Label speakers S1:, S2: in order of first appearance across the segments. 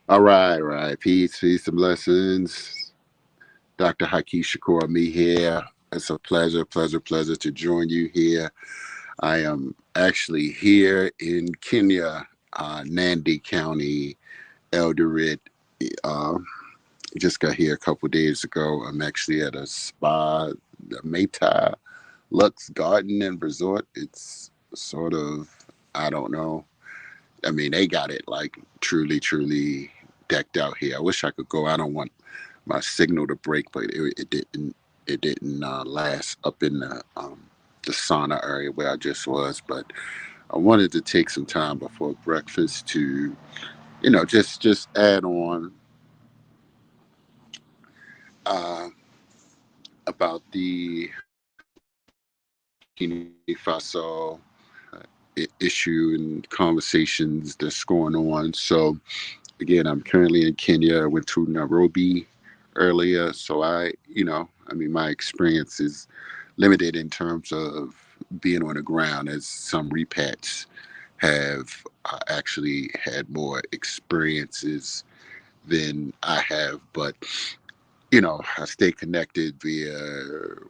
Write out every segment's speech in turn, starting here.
S1: All right, right. Peace, and blessings. Dr. Haki Shakur, me here. It's a pleasure to join you here. I am actually here in Kenya, Nandi County, Eldoret. Uh, just got here a couple days ago. I'm actually at a spa, the Meta Lux Garden and Resort. It's sort of, I don't know. I mean, they got it like truly decked out here. I wish I could go. I don't want my signal to break, but it didn't. It didn't last up in the sauna area where I just was. But I wanted to take some time before breakfast to, just add on uh, about the Burkina Faso issue and conversations that's going on. So again, I'm currently in Kenya. I went to Nairobi earlier, so I mean, my experience is limited in terms of being on the ground, as some repats have actually had more experiences than I have. But I stay connected via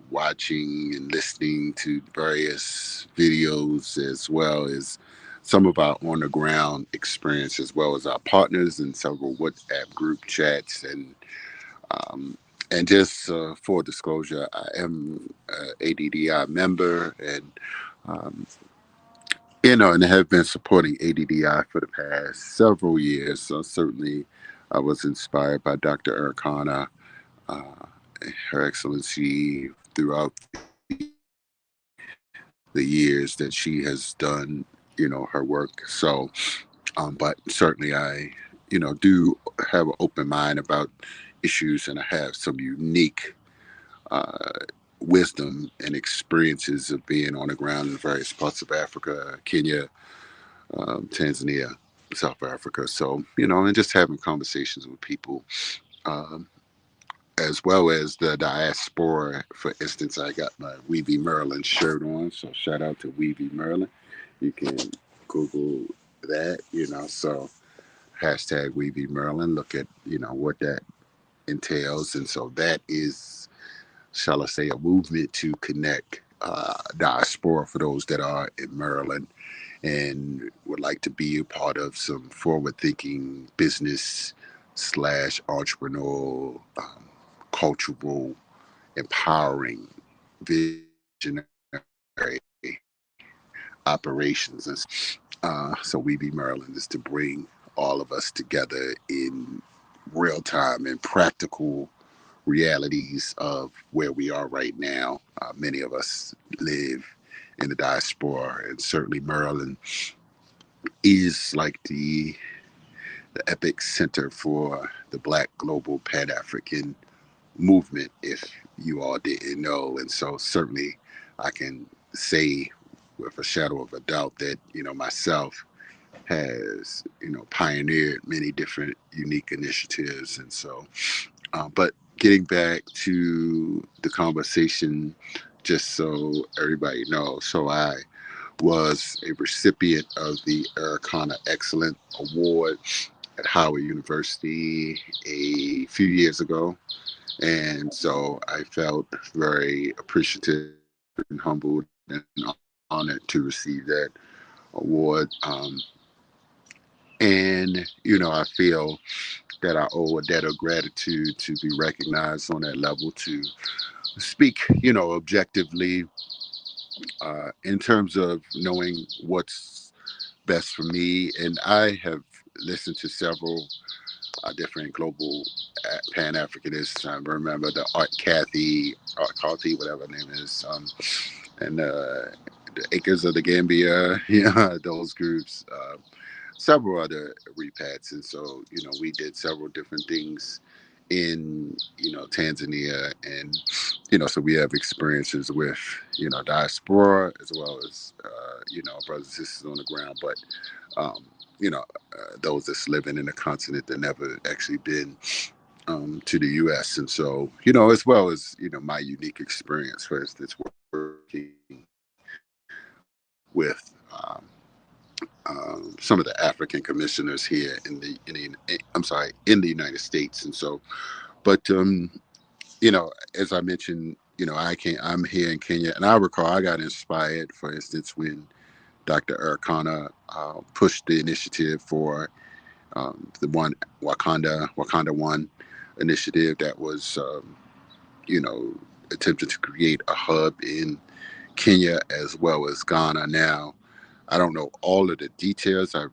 S1: watching and listening to various videos, as well as some of our on the ground experience, as well as our partners in several WhatsApp group chats. Um, and just full disclosure, I am a ADDI member, and um, and have been supporting ADDI for the past several years. So certainly, I was inspired by Dr. Arikana, uh, Her Excellency, throughout the years that she has done, her work. So, but certainly do have an open mind about issues, and I have some unique uh, wisdom and experiences of being on the ground in various parts of Africa, Kenya, Tanzania, South Africa. So, and just having conversations with people. Um, as well as the diaspora. For instance, I got my Weavy Maryland shirt on, so shout out to Weavy Maryland. You can Google that, so hashtag Weavy Maryland. Look at, what that entails. And so that is, shall I say, a movement to connect diaspora for those that are in Maryland and would like to be a part of some forward thinking business slash entrepreneurial, cultural, empowering, visionary operations. So We Be Maryland is to bring all of us together in real time and practical realities of where we are right now. Many of us live in the diaspora, and certainly Maryland is like the epic center for the Black global Pan African movement, if you all didn't know. And so certainly I can say with a shadow of a doubt that, myself has, pioneered many different unique initiatives. And so, but getting back to the conversation, just so everybody knows, so I was a recipient of the Arikana Excellent Award at Howard University a few years ago. And so I felt very appreciative and humbled and honored to receive that award. And, I feel that I owe a debt of gratitude to be recognized on that level, to speak, objectively in terms of knowing what's best for me. And I have listened to several different global Pan Africanists. I remember the Art Cathy, whatever her name is, and the Acres of the Gambia, those groups, several other repats. And so, we did several different things in, Tanzania. And, so we have experiences with, diaspora, as well as, brothers and sisters on the ground. But, those that's living in the continent that never actually been to the U.S. And so, as well as, my unique experience, for instance, working with some of the African commissioners here in the United States. And so, but as I mentioned, I'm here in Kenya, and I recall I got inspired, for instance, when Dr. Arikana pushed the initiative for the one Wakanda One initiative that was, you know, attempted to create a hub in Kenya as well as Ghana. Now, I don't know all of the details. I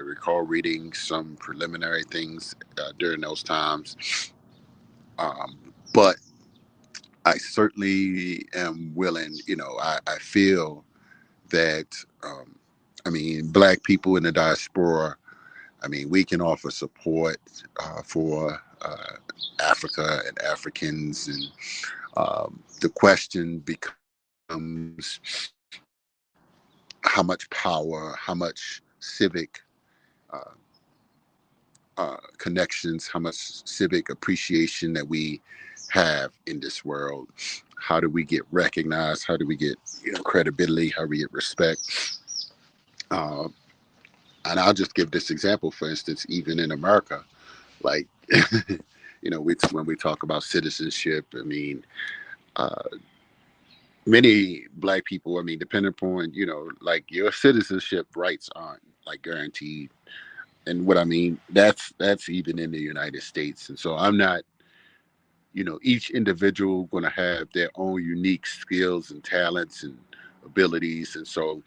S1: recall reading some preliminary things during those times, but I certainly am willing. I feel that, Black people in the diaspora, we can offer support for Africa and Africans, and the question becomes how much power, how much civic uh, connections, how much civic appreciation that we have in this world. How do we get recognized? How do we get credibility? How do we get respect? Uh, and I'll just give this example, for instance, even in America, like, when we talk about citizenship, uh, many Black people, depending upon, like your citizenship rights aren't like guaranteed. And what I mean, that's even in the United States. And so I'm not, each individual going to have their own unique skills and talents and abilities. And so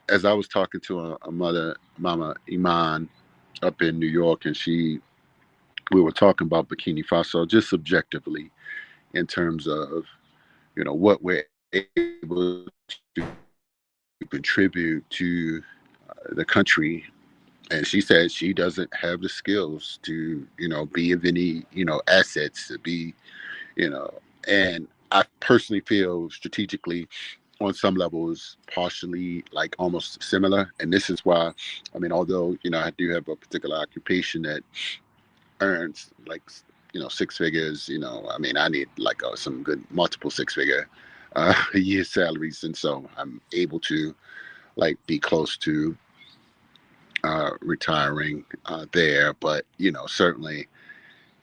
S1: as I was talking to a mother, Mama Iman, up in New York, and we were talking about Burkina Faso just subjectively in terms of, what we're able to contribute to the country. And she said she doesn't have the skills to, be of any, assets to be, you know, and I personally feel strategically on some levels partially like almost similar. And this is why, although, I do have a particular occupation that earns like, six figures, I need like some good multiple six figure a year salaries. And so I'm able to like be close to retiring there. But, certainly,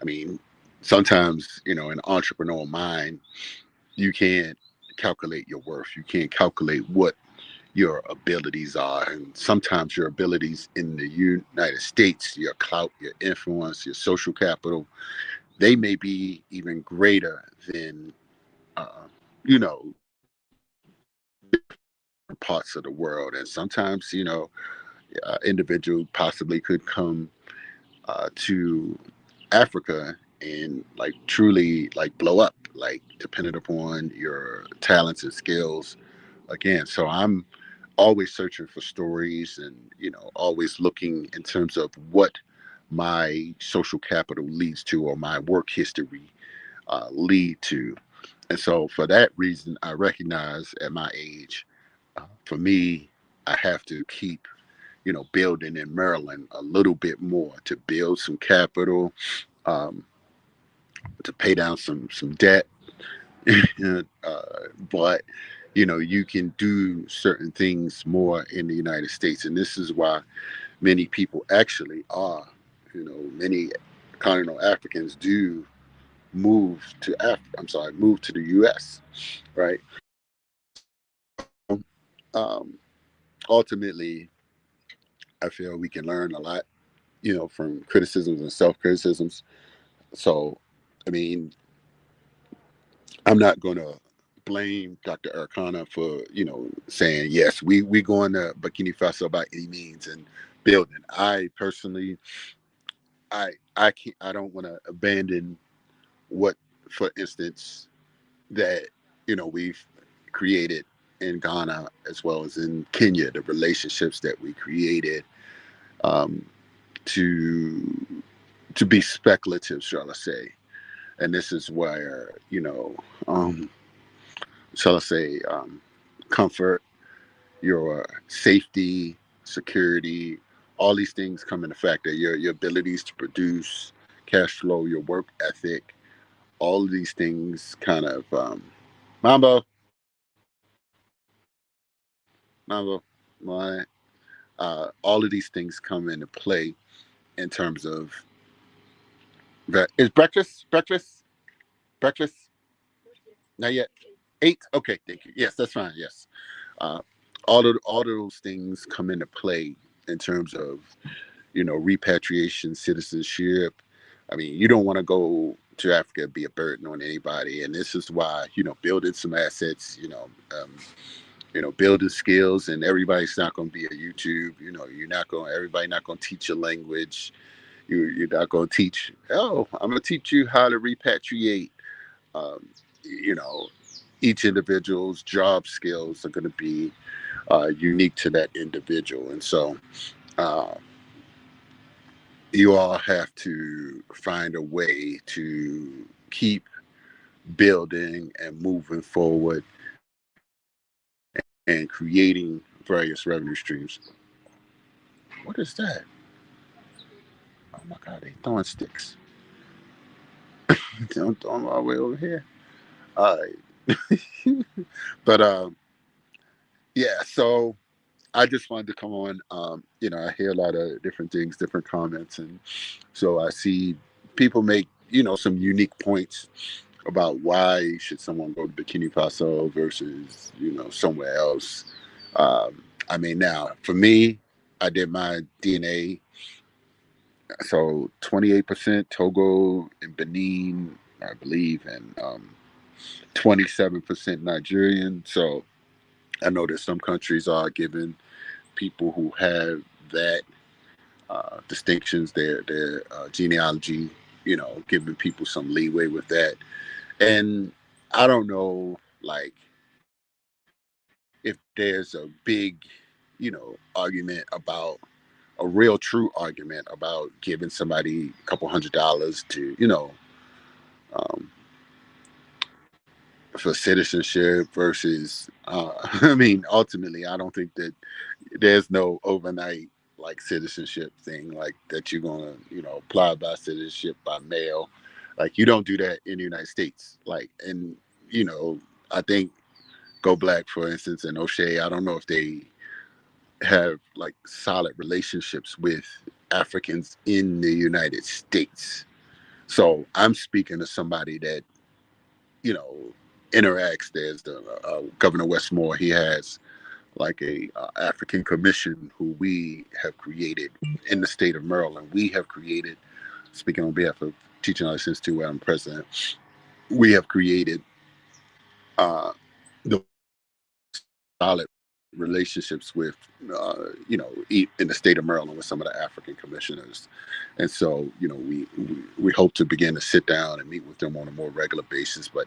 S1: I mean, sometimes, an entrepreneurial mind, you can't calculate your worth. You can't calculate what your abilities are. And sometimes your abilities in the United States, your clout, your influence, your social capital, they may be even greater than, you know, parts of the world. And sometimes, individual possibly could come to Africa and like truly like blow up, like dependent upon your talents and skills. Again, so I'm always searching for stories and always looking in terms of what my social capital leads to or my work history lead to. And so for that reason, I recognize at my age, for me, I have to keep building in Maryland a little bit more to build some capital, um, to pay down some debt. But you can do certain things more in the United States, and this is why many people actually are. Many continental Africans do move to the U.S. Right. Um, Ultimately, I feel we can learn a lot, from criticisms and self criticisms. So, I mean, I'm not going to blame Dr. Arikana for, saying, yes, we going to Burkina Faso by any means and building. I personally, I can't, I don't want to abandon what, for instance, that, we've created in Ghana as well as in Kenya, the relationships that we created um, to be speculative, shall I say. And this is where, um, shall I say, comfort, your safety, security, all these things come into factor. Your abilities to produce cash flow, your work ethic, all of these things kind of Mambo, Mambo, my All of these things come into play in terms of that. Is breakfast not yet? 8. Okay, thank you. Yes, that's fine. Yes, uh, all of those things come into play in terms of repatriation, citizenship. I mean, you don't want to go to Africa and be a burden on anybody, and this is why building some assets, building skills, and everybody's not going to be a YouTube. You're not going. Everybody not going to teach a language. You're not going to teach. Oh, I'm going to teach you how to repatriate. Um, you know, each individual's job skills are going to be unique to that individual, and so uh, you all have to find a way to keep building and moving forward and creating various revenue streams. What is that? Oh my God, they throwing sticks. Don't throw them all the way over here. All right. But yeah, so I just wanted to come on. I hear a lot of different things, different comments, and so I see people make some unique points about why should someone go to Burkina Faso versus somewhere else. I mean, now for me, I did my DNA, so 28% Togo and Benin, I believe, and 27% Nigerian. So I know that some countries are giving people who have that distinctions, their genealogy, giving people some leeway with that. And I don't know, like, if there's a big, argument about a real true argument about giving somebody a couple $100 to, um, for citizenship versus, I mean, ultimately, I don't think that there's no overnight like citizenship thing like that you're gonna apply by citizenship by mail. Like, you don't do that in the United States. Like, and you know I think GoBlack, for instance, and Oshay, I don't know if they have like solid relationships with Africans in the United States. So I'm speaking to somebody that you know interacts. There's the Governor Westmore. He has like a African commission who we have created in the state of Maryland. We have created, speaking on behalf of Teaching License 2, where I'm president, we have created the solid relationships with, in the state of Maryland with some of the African commissioners. And so, we hope to begin to sit down and meet with them on a more regular basis. But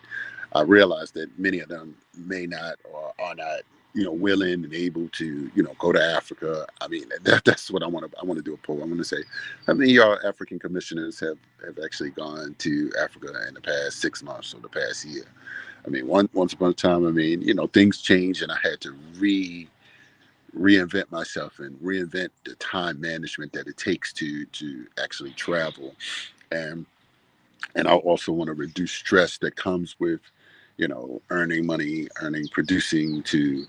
S1: I realize that many of them may not or are not, willing and able to, go to Africa. I mean, that's what I want to. I want to do a poll. I want to say, how many of y'all African commissioners have actually gone to Africa in the past 6 months or the past year? I mean, once upon a time, I mean, things changed, and I had to reinvent myself and reinvent the time management that it takes to actually travel, and I also want to reduce stress that comes with, earning money, producing to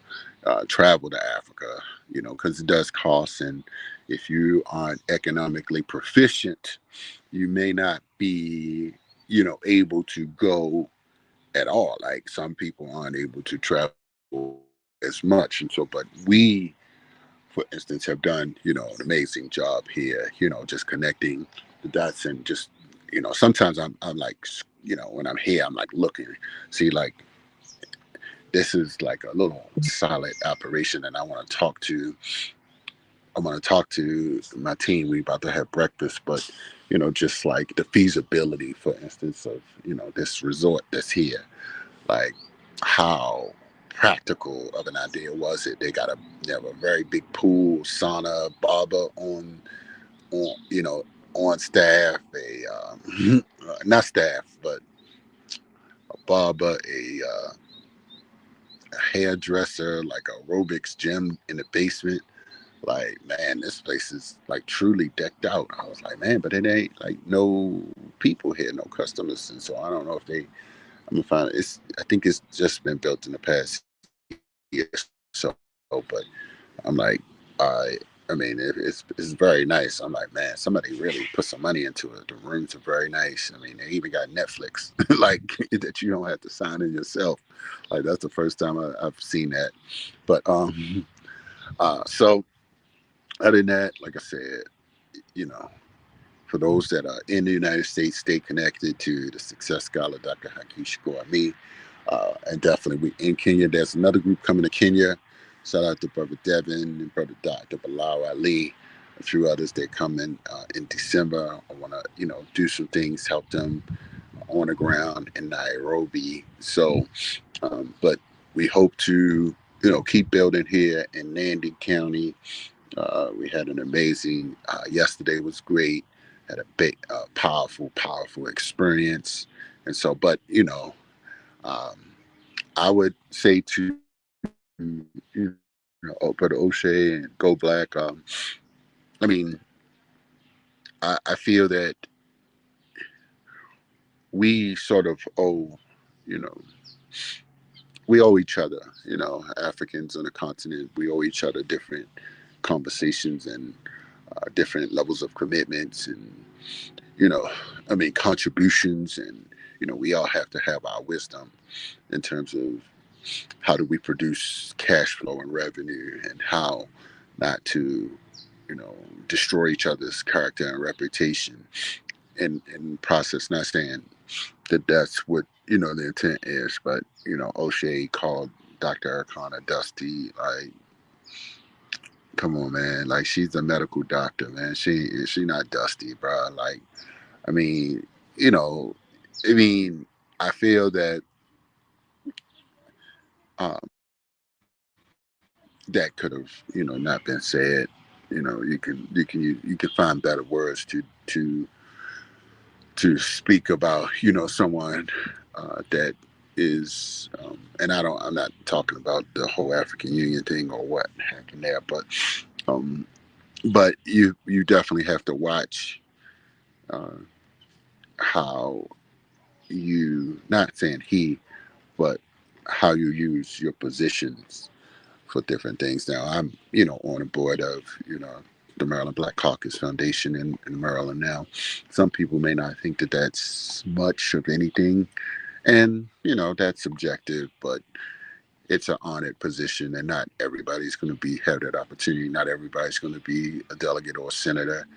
S1: travel to Africa, because it does cost, and if you aren't economically proficient, you may not be, able to go at all. Like, some people aren't able to travel as much, and so, but we, for instance, have done an amazing job here. Just connecting the dots, and just sometimes I'm like, when I'm here, I'm like looking, see, like, this is like a little solid operation, and I want to talk to my team. We about to have breakfast, but just like the feasibility, for instance, of this resort that's here. Like, how practical of an idea was it? They have a very big pool, sauna, barber on staff, not staff, but a barber, a hairdresser, like aerobics gym in the basement. Like, man, this place is like truly decked out. I was like, man, but it ain't like no people here, no customers, and so I don't know if they. I'm gonna find it. I think it's just been built in the past year. So, but I'm like, all right. I mean, it's very nice. I'm like, man, somebody really put some money into it. The rooms are very nice. I mean, they even got Netflix, like that you don't have to sign in yourself. Like that's the first time I've seen that. But so other than that, like I said, you know, for those that are in the United States, stay connected to the Success Scholar, Dr. Haki Shikoami. And definitely we in Kenya. There's another group coming to Kenya. Shout out to Brother Devin and Brother Dr. Bilal Ali, a few others that come in December. I want to, do some things, help them on the ground in Nairobi. So, but we hope to, keep building here in Nandi County. We had an amazing, yesterday was great, had a big, powerful experience. And so, but, um, I would say to Brother O'Shea and Go Black. I mean, I feel that we sort of owe, you know, we owe each other. Africans on the continent, we owe each other different conversations and different levels of commitments and contributions and we all have to have our wisdom in terms of how do we produce cash flow and revenue and how not to destroy each other's character and reputation in process. Not saying that that's what the intent is, but O'Shea called Dr. Arikana Dusty. Like, come on, man. Like, she's a medical doctor, man. She not Dusty, bro. Like, I mean, you know, I mean, I feel that um, that could have, not been said. You can find better words to speak about, someone that is, and I'm not talking about the whole African Union thing or what happened there, um, but you definitely have to watch uh, how you, not saying he, but how you use your positions for different things. Now I'm, on the board of, the Maryland Black Caucus Foundation in Maryland now. Some people may not think that that's much of anything, and that's subjective, but it's an honored position, and not everybody's going to have that opportunity. Not everybody's going to be a delegate or a senator,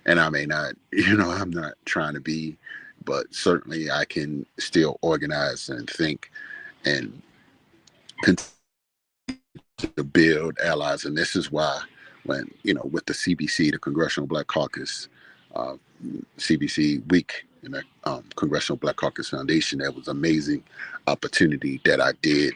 S1: and I may not. I'm not trying to be, but certainly I can still organize and think and to build allies. And this is why when, with the CBC, the Congressional Black Caucus, uh, CBC week in the Congressional Black Caucus Foundation, that was amazing opportunity that I did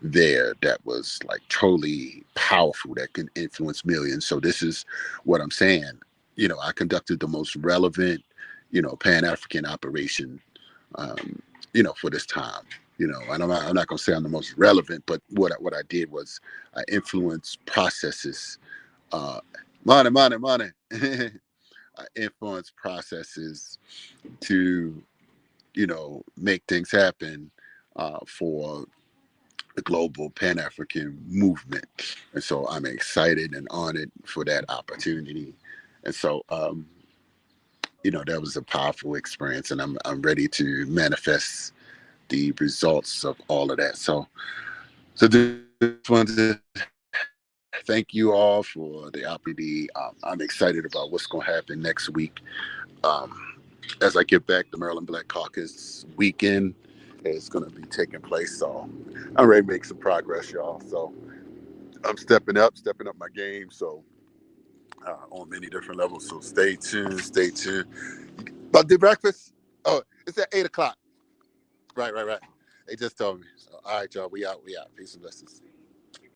S1: there that was like totally powerful, that can influence millions. So this is what I'm saying. I conducted the most relevant, Pan-African operation, um, for this time. And I'm not going to say I'm the most relevant, but what I did was I influenced processes. Uh, money. I influenced processes to, make things happen for the global Pan-African movement. And so I'm excited and honored for that opportunity. And so, that was a powerful experience, and I'm ready to manifest the results of all of that. So just wanted to thank you all for the opportunity. I'm excited about what's going to happen next week. Um, as I get back, the Maryland Black Caucus weekend is going to be taking place. So I'm ready to make some progress, y'all. So I'm stepping up my game. So on many different levels. So stay tuned. Stay tuned. About the breakfast? Oh, it's at 8 o'clock. Right. They just told me. So, all right, y'all. We out. Peace and blessings.